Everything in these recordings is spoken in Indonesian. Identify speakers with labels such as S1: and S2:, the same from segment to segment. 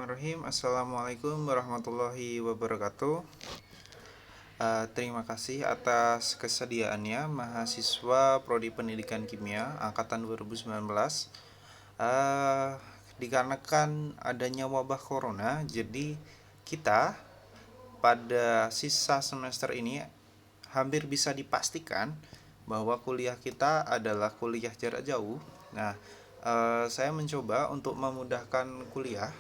S1: Bismillahirrahmanirrahim. Assalamualaikum warahmatullahi wabarakatuh. Terima kasih atas kesediaannya mahasiswa Prodi Pendidikan Kimia angkatan 2019. Dikarenakan adanya wabah corona, jadi kita pada sisa semester ini hampir bisa dipastikan bahwa kuliah kita adalah kuliah jarak jauh. Nah, saya mencoba untuk memudahkan kuliah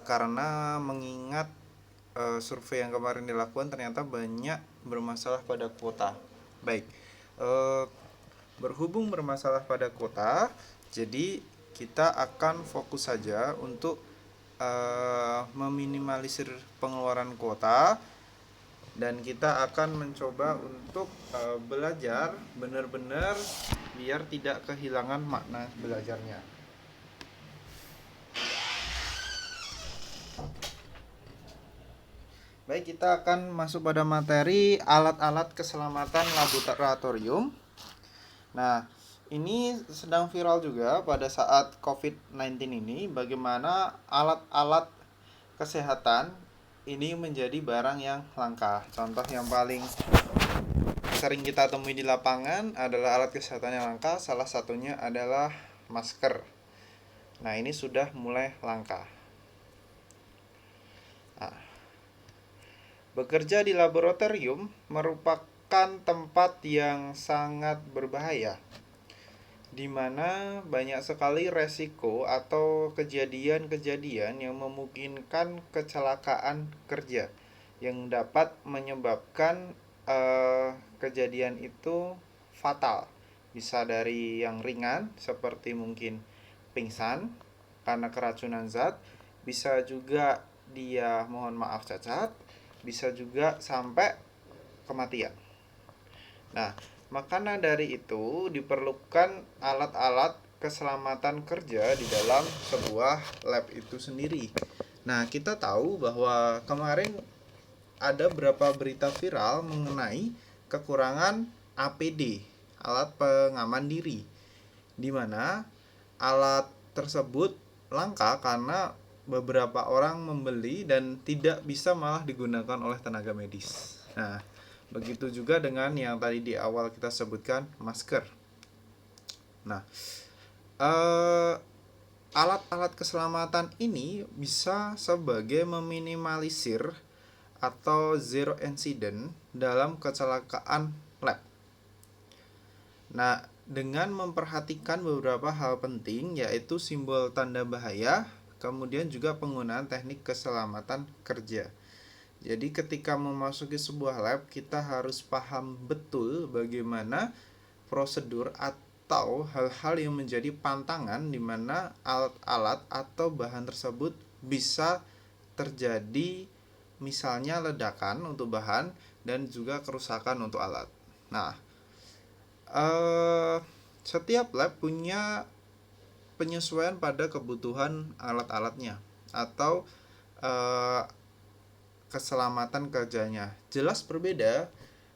S1: karena mengingat survei yang kemarin dilakukan ternyata banyak bermasalah pada kuota. Baik, eh, berhubung bermasalah pada kuota, jadi kita akan fokus saja untuk meminimalisir pengeluaran kuota, dan kita akan mencoba untuk belajar benar-benar biar tidak kehilangan makna belajarnya. Baik, kita akan masuk pada materi alat-alat keselamatan laboratorium. Nah, ini sedang viral juga pada saat COVID-19 ini, bagaimana alat-alat kesehatan ini menjadi barang yang langka. Contoh yang paling sering kita temui di lapangan adalah alat kesehatan yang langka, salah satunya adalah masker. Nah, ini sudah mulai langka. Nah, bekerja di laboratorium merupakan tempat yang sangat berbahaya, di mana banyak sekali resiko atau kejadian-kejadian yang memungkinkan kecelakaan kerja yang dapat menyebabkan kejadian itu fatal. Bisa dari yang ringan seperti mungkin pingsan karena keracunan zat, bisa juga dia mohon maaf cacat, bisa juga sampai kematian. Nah, makanya dari itu diperlukan alat-alat keselamatan kerja di dalam sebuah lab itu sendiri. Nah, kita tahu bahwa kemarin ada beberapa berita viral mengenai kekurangan APD, alat pengaman diri, di mana alat tersebut langka karena beberapa orang membeli dan tidak bisa malah digunakan oleh tenaga medis. Nah, begitu juga dengan yang tadi di awal kita sebutkan, masker. Nah, alat-alat keselamatan ini bisa sebagai meminimalisir atau zero incident dalam kecelakaan lab. Nah, dengan memperhatikan beberapa hal penting, yaitu simbol tanda bahaya, kemudian juga penggunaan teknik keselamatan kerja. Jadi ketika memasuki sebuah lab, kita harus paham betul bagaimana prosedur atau hal-hal yang menjadi pantangan di mana alat-alat atau bahan tersebut bisa terjadi, misalnya ledakan untuk bahan dan juga kerusakan untuk alat. Nah, setiap lab punya penyesuaian pada kebutuhan alat-alatnya atau keselamatan kerjanya. Jelas berbeda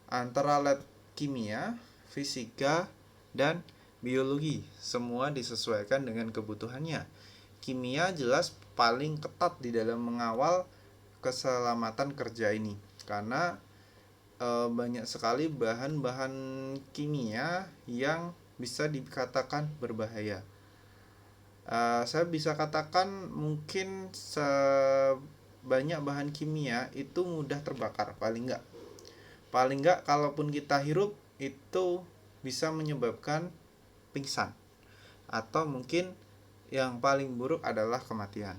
S1: antara lab kimia, fisika, dan biologi. Semua disesuaikan dengan kebutuhannya. Kimia jelas paling ketat di dalam mengawal keselamatan kerja ini, karena banyak sekali bahan-bahan kimia yang bisa dikatakan berbahaya. Saya bisa katakan mungkin sebanyak bahan kimia itu mudah terbakar, paling enggak kalaupun kita hirup itu bisa menyebabkan pingsan, atau mungkin yang paling buruk adalah kematian.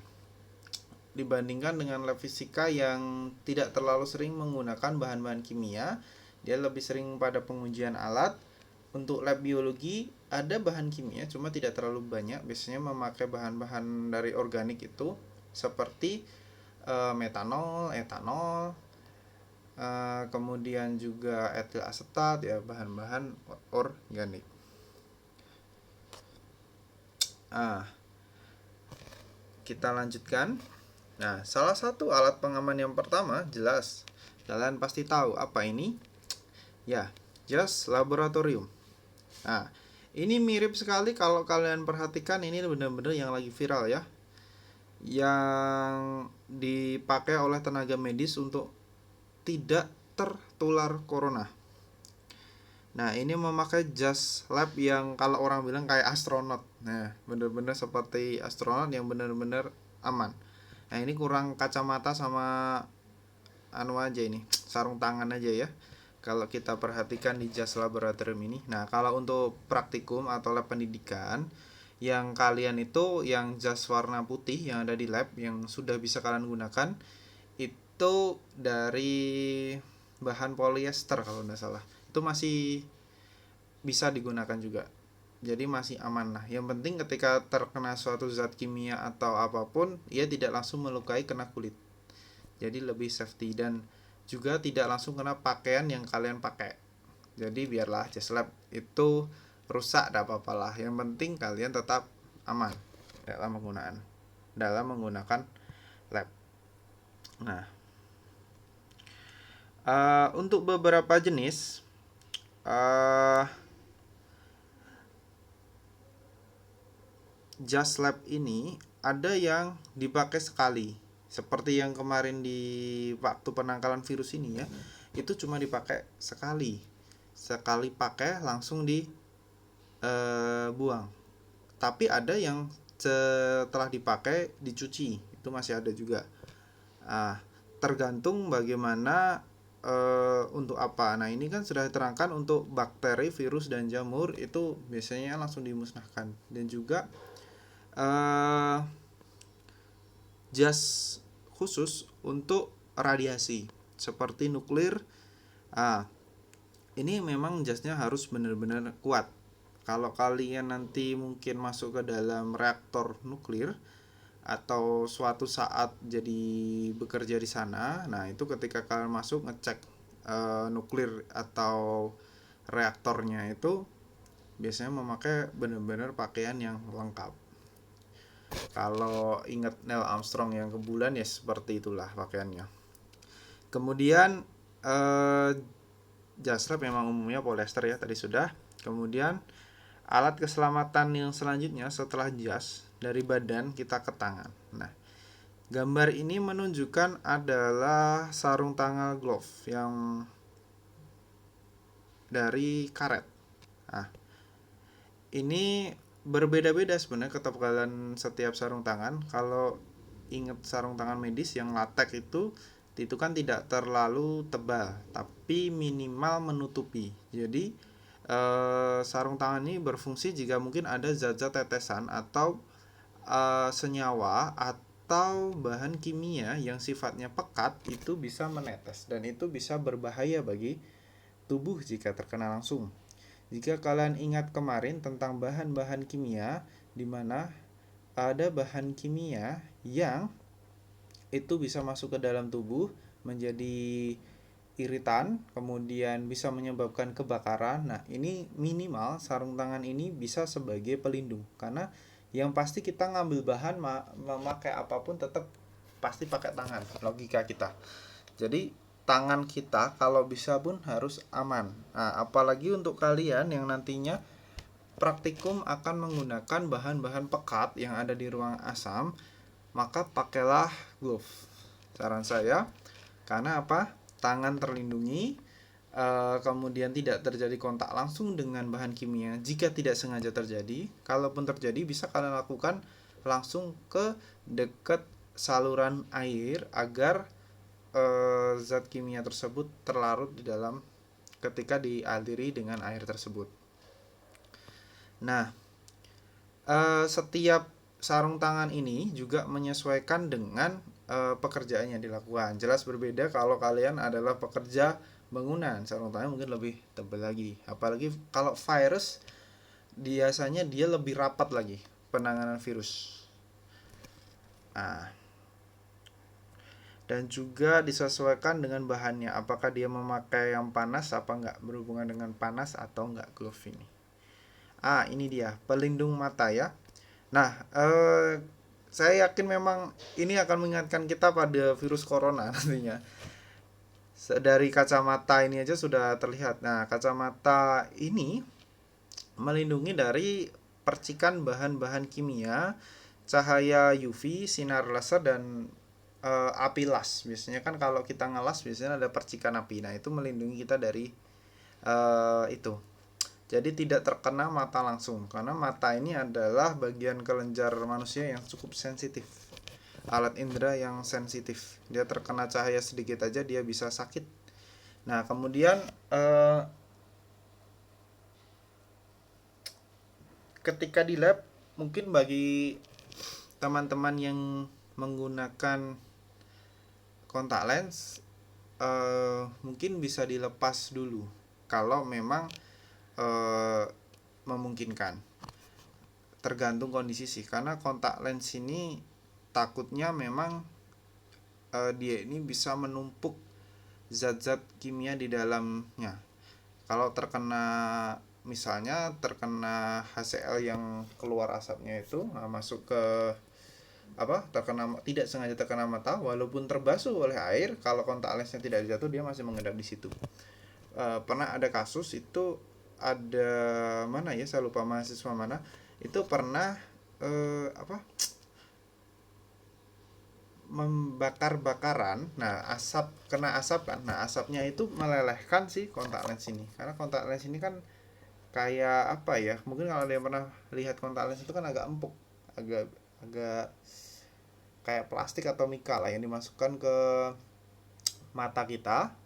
S1: Dibandingkan dengan lab fisika yang tidak terlalu sering menggunakan bahan-bahan kimia, dia lebih sering pada pengujian alat. Untuk lab biologi ada bahan kimia, cuma tidak terlalu banyak, biasanya memakai bahan-bahan dari organik itu seperti metanol, etanol, kemudian juga etil asetat, ya, bahan-bahan organik. Kita lanjutkan. Nah, salah satu alat pengaman yang pertama, jelas kalian pasti tahu apa ini? Ya, jas laboratorium. Nah, ini mirip sekali kalau kalian perhatikan, ini benar-benar yang lagi viral ya. yang dipakai oleh tenaga medis untuk tidak tertular corona. Nah, ini memakai jas lab yang kalau orang bilang kayak astronot. Nah, bener-bener seperti astronot yang bener-bener aman. Nah, ini kurang kacamata sama anu aja ini, sarung tangan aja ya. Kalau kita perhatikan di jas laboratorium ini. Nah, kalau untuk praktikum atau lab pendidikan, yang kalian itu yang jas warna putih yang ada di lab yang sudah bisa kalian gunakan itu dari bahan polyester kalau tidak salah. Itu masih bisa digunakan juga. Jadi masih aman lah. Yang penting ketika terkena suatu zat kimia atau apapun, ia tidak langsung melukai kena kulit. Jadi lebih safety dan juga tidak langsung kena pakaian yang kalian pakai. Jadi biarlah jas lab itu rusak tidak apa-apa lah. Yang penting kalian tetap aman dalam menggunakan lab. Nah, untuk beberapa jenis jas lab ini ada yang dipakai sekali, seperti yang kemarin di waktu penangkalan virus ini ya, itu cuma dipakai sekali pakai langsung buang. Tapi ada yang setelah dipakai dicuci, itu masih ada juga. Tergantung bagaimana untuk apa. Nah, ini kan sudah diterangkan untuk bakteri, virus, dan jamur itu biasanya langsung dimusnahkan. Dan juga jas khusus untuk radiasi seperti nuklir. Ini memang jasnya harus benar-benar kuat. Kalau kalian nanti mungkin masuk ke dalam reaktor nuklir atau suatu saat jadi bekerja di sana, nah itu ketika kalian masuk ngecek nuklir atau reaktornya itu biasanya memakai benar-benar pakaian yang lengkap. Kalau ingat Neil Armstrong yang ke bulan ya seperti itulah pakaiannya. Kemudian jas lab memang umumnya polyester ya tadi sudah. Kemudian alat keselamatan yang selanjutnya setelah jas dari badan kita ke tangan. Nah, gambar ini menunjukkan adalah sarung tangan glove yang dari karet. Nah, ini berbeda-beda sebenarnya ketebalan setiap sarung tangan. Kalau ingat sarung tangan medis yang latex itu kan tidak terlalu tebal, tapi minimal menutupi. Jadi sarung tangan ini berfungsi jika mungkin ada zat-zat tetesan atau senyawa atau bahan kimia yang sifatnya pekat itu bisa menetes dan itu bisa berbahaya bagi tubuh jika terkena langsung. Jika kalian ingat kemarin tentang bahan-bahan kimia, di mana ada bahan kimia yang itu bisa masuk ke dalam tubuh menjadi iritan, kemudian bisa menyebabkan kebakaran. Nah, ini minimal sarung tangan ini bisa sebagai pelindung. Karena yang pasti kita ngambil bahan memakai apapun tetap pasti pakai tangan, logika kita. Jadi tangan kita kalau bisa pun harus aman. Nah, apalagi untuk kalian yang nantinya praktikum akan menggunakan bahan-bahan pekat yang ada di ruang asam, maka pakailah glove. Saran saya, karena apa? Tangan terlindungi, kemudian tidak terjadi kontak langsung dengan bahan kimia. Jika tidak sengaja terjadi, kalaupun terjadi bisa kalian lakukan langsung ke dekat saluran air agar zat kimia tersebut terlarut di dalam ketika dialiri dengan air tersebut. Nah, setiap sarung tangan ini juga menyesuaikan dengan pekerjaan yang dilakukan. Jelas berbeda kalau kalian adalah pekerja bangunan, sarung tangan mungkin lebih tebal lagi. Apalagi kalau virus biasanya dia lebih rapat lagi penanganan virus. Dan juga disesuaikan dengan bahannya, apakah dia memakai yang panas apa enggak, berhubungan dengan panas atau enggak glove ini. Ini dia pelindung mata ya. Nah, saya yakin memang ini akan mengingatkan kita pada virus corona nantinya. Dari kacamata ini aja sudah terlihat. Nah, kacamata ini melindungi dari percikan bahan-bahan kimia cahaya UV, sinar laser, dan api las. Biasanya kan kalau kita ngelas biasanya ada percikan api. Nah, itu melindungi kita dari itu. Jadi tidak terkena mata langsung, karena mata ini adalah bagian kelenjar manusia yang cukup sensitif. Alat indera yang sensitif. Dia terkena cahaya sedikit aja dia bisa sakit. Nah, kemudian ketika di lab, mungkin bagi teman-teman yang menggunakan kontak lens, mungkin bisa dilepas dulu kalau memang memungkinkan. Tergantung kondisi sih, karena kontak lens ini takutnya memang dia ini bisa menumpuk zat-zat kimia di dalamnya. Kalau misalnya terkena HCl yang keluar asapnya itu, masuk ke tidak sengaja terkena mata, walaupun terbasuh oleh air, kalau kontak lensnya tidak jatuh dia masih mengendap di situ. Pernah ada kasus itu, ada mana ya, saya lupa mahasiswa mana itu pernah membakar-bakaran. Nah, kena asap kan. Nah, asapnya itu melelehkan si kontak lens ini. Karena kontak lens ini kan kayak apa ya? Mungkin kalau ada yang pernah lihat kontak lens itu kan agak empuk, agak kayak plastik atau mika lah yang dimasukkan ke mata kita.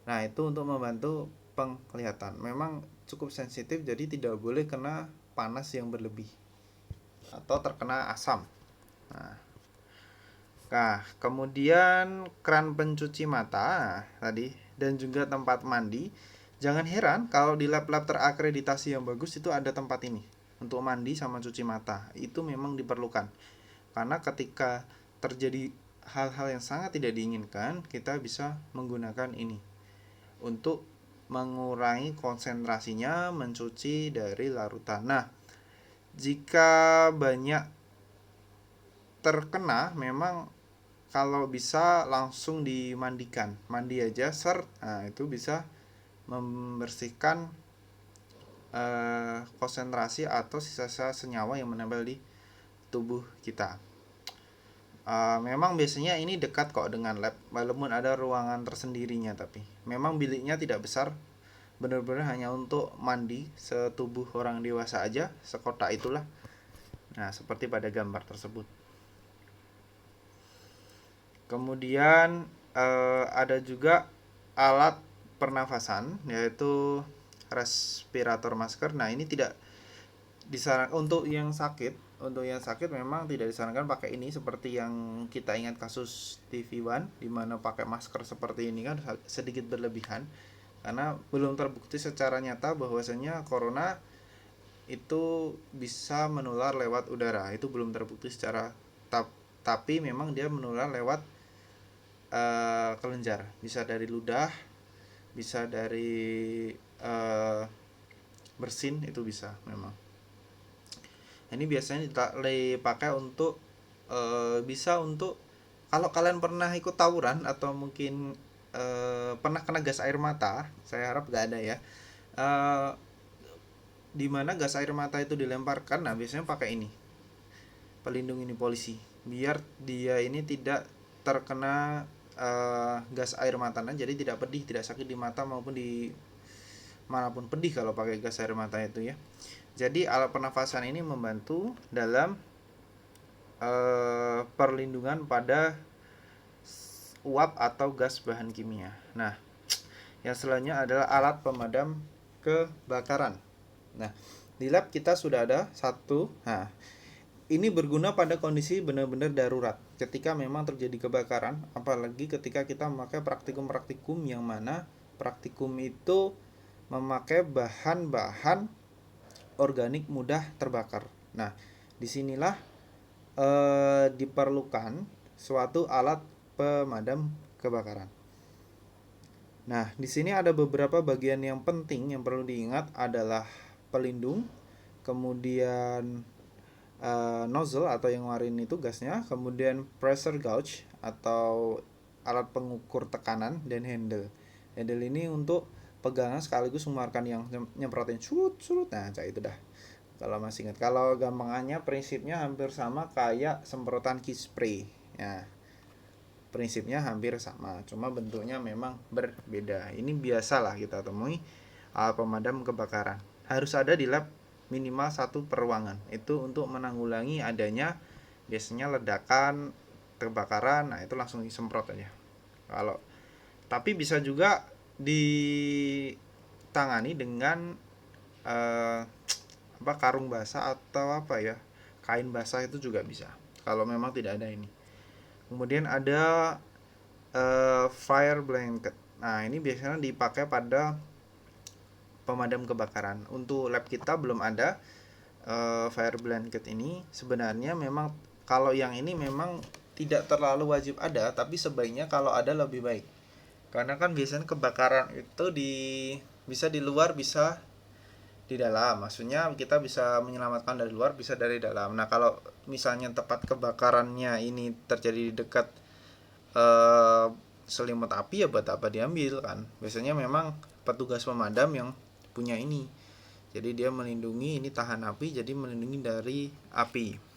S1: Nah, itu untuk membantu penglihatan. Memang cukup sensitif, jadi tidak boleh kena panas yang berlebih atau terkena asam. Nah, kemudian keran pencuci mata tadi dan juga tempat mandi. Jangan heran kalau di lab-lab terakreditasi yang bagus itu ada tempat ini untuk mandi sama cuci mata. Itu memang diperlukan. Karena ketika terjadi hal-hal yang sangat tidak diinginkan, kita bisa menggunakan ini untuk mengurangi konsentrasinya mencuci dari larutan. Nah, jika banyak terkena, memang kalau bisa langsung dimandikan, mandi aja nah itu bisa membersihkan konsentrasi atau sisa-sisa senyawa yang menempel di tubuh kita. Memang biasanya ini dekat kok dengan lab, walaupun ada ruangan tersendirinya, tapi memang biliknya tidak besar, benar-benar hanya untuk mandi setubuh orang dewasa aja, sekotak itulah. Nah, seperti pada gambar tersebut. Kemudian ada juga alat pernafasan, yaitu respirator masker. Nah, ini tidak disarankan untuk yang sakit. Untuk yang sakit memang tidak disarankan pakai ini, seperti yang kita ingat kasus TV1 di mana pakai masker seperti ini kan sedikit berlebihan, karena belum terbukti secara nyata bahwasanya corona itu bisa menular lewat udara. Itu belum terbukti secara tapi memang dia menular lewat kelenjar, bisa dari ludah, bisa dari bersin, itu bisa memang. Ini biasanya dipakai untuk bisa untuk kalau kalian pernah ikut tawuran atau mungkin pernah kena gas air mata, saya harap gak ada ya, dimana gas air mata itu dilemparkan. Nah, biasanya pakai ini, pelindung ini polisi, biar dia ini tidak terkena gas air mata, jadi tidak pedih, tidak sakit di mata maupun di manapun pedih kalau pakai gas air mata itu ya. Jadi alat pernafasan ini membantu dalam perlindungan pada uap atau gas bahan kimia. Nah, yang selanjutnya adalah alat pemadam kebakaran. Nah, di lab kita sudah ada satu. Nah, ini berguna pada kondisi benar-benar darurat, ketika memang terjadi kebakaran, apalagi ketika kita memakai praktikum-praktikum yang mana praktikum itu memakai bahan-bahan organik mudah terbakar. Nah, disinilah diperlukan suatu alat pemadam kebakaran. Nah, di sini ada beberapa bagian yang penting yang perlu diingat adalah pelindung, kemudian nozzle atau yang ngeluarin itu gasnya, kemudian pressure gauge atau alat pengukur tekanan, dan handle. Handle ini untuk pegangan sekaligus mengeluarkan yang nyemprotin surut. Nah, kayak itu dah. Kalau masih ingat, kalau gampangannya prinsipnya hampir sama kayak semprotan key spray. Ya, prinsipnya hampir sama, cuma bentuknya memang berbeda. Ini biasalah kita temui alat pemadam kebakaran. Harus ada di lab minimal satu per ruangan. Itu untuk menanggulangi adanya biasanya ledakan kebakaran. Nah, itu langsung disemprot aja. Kalau tapi bisa juga ditangani dengan eh, karung basah atau apa ya, kain basah itu juga bisa kalau memang tidak ada ini. Kemudian ada fire blanket. Nah, ini biasanya dipakai pada pemadam kebakaran. Untuk lab kita belum ada fire blanket ini. Sebenarnya memang kalau yang ini memang tidak terlalu wajib ada, tapi sebaiknya kalau ada lebih baik. Karena kan biasanya kebakaran itu bisa di luar, bisa di dalam. Maksudnya kita bisa menyelamatkan dari luar, bisa dari dalam. Nah, kalau misalnya tempat kebakarannya ini terjadi di dekat selimut api, ya buat apa diambil kan? Biasanya memang petugas pemadam yang punya ini. Jadi dia melindungi, ini tahan api, jadi melindungi dari api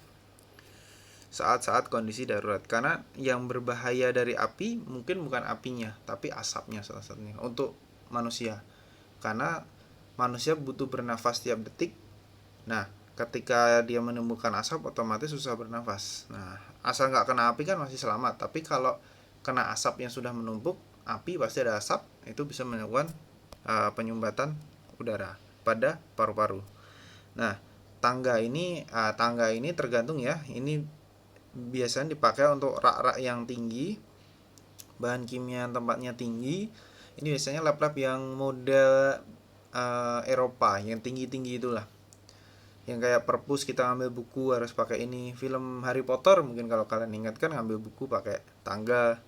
S1: saat-saat kondisi darurat. Karena yang berbahaya dari api mungkin bukan apinya, tapi asapnya salah satunya untuk manusia. Karena manusia butuh bernafas tiap detik. Nah, ketika dia menemukan asap, otomatis susah bernafas. Nah, asal nggak kena api kan masih selamat. Tapi kalau kena asap yang sudah menumpuk, api pasti ada asap, itu bisa menyebabkan penyumbatan udara pada paru-paru. Nah, tangga ini tergantung ya. Ini biasanya dipakai untuk rak-rak yang tinggi, bahan kimia tempatnya tinggi. Ini biasanya lab-lab yang model Eropa, yang tinggi-tinggi itulah. Yang kayak perpus kita ngambil buku harus pakai ini. Film Harry Potter mungkin kalau kalian ingat kan, ngambil buku pakai tangga.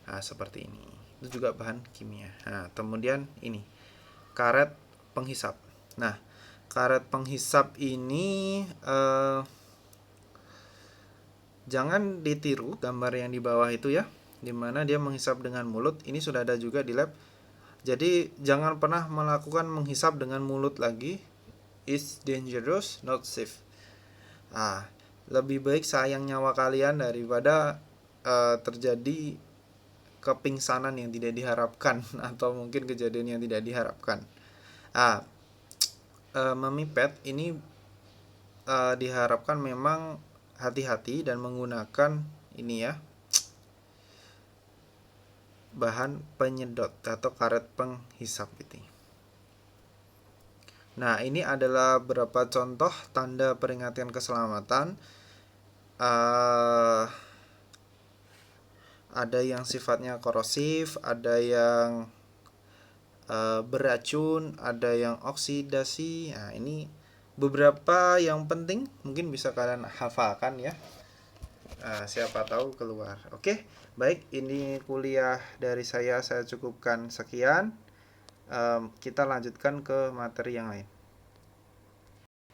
S1: Nah, seperti ini. Itu juga bahan kimia. Nah, kemudian ini karet penghisap. Nah, karet penghisap ini jangan ditiru gambar yang di bawah itu ya, dimana dia menghisap dengan mulut. Ini sudah ada juga di lab. Jadi jangan pernah melakukan menghisap dengan mulut lagi. It's dangerous, not safe. Lebih baik sayang nyawa kalian daripada terjadi kepingsanan yang tidak diharapkan atau mungkin kejadian yang tidak diharapkan. Memipet ini diharapkan memang hati-hati dan menggunakan ini ya, bahan penyedot atau karet penghisap ini. Nah, ini adalah beberapa contoh tanda peringatan keselamatan. Ada yang sifatnya korosif, ada yang beracun, ada yang oksidasi. Nah, ini beberapa yang penting, mungkin bisa kalian hafalkan ya. Siapa tahu keluar. Oke, baik, ini kuliah dari saya cukupkan sekian. Kita lanjutkan ke materi yang lain.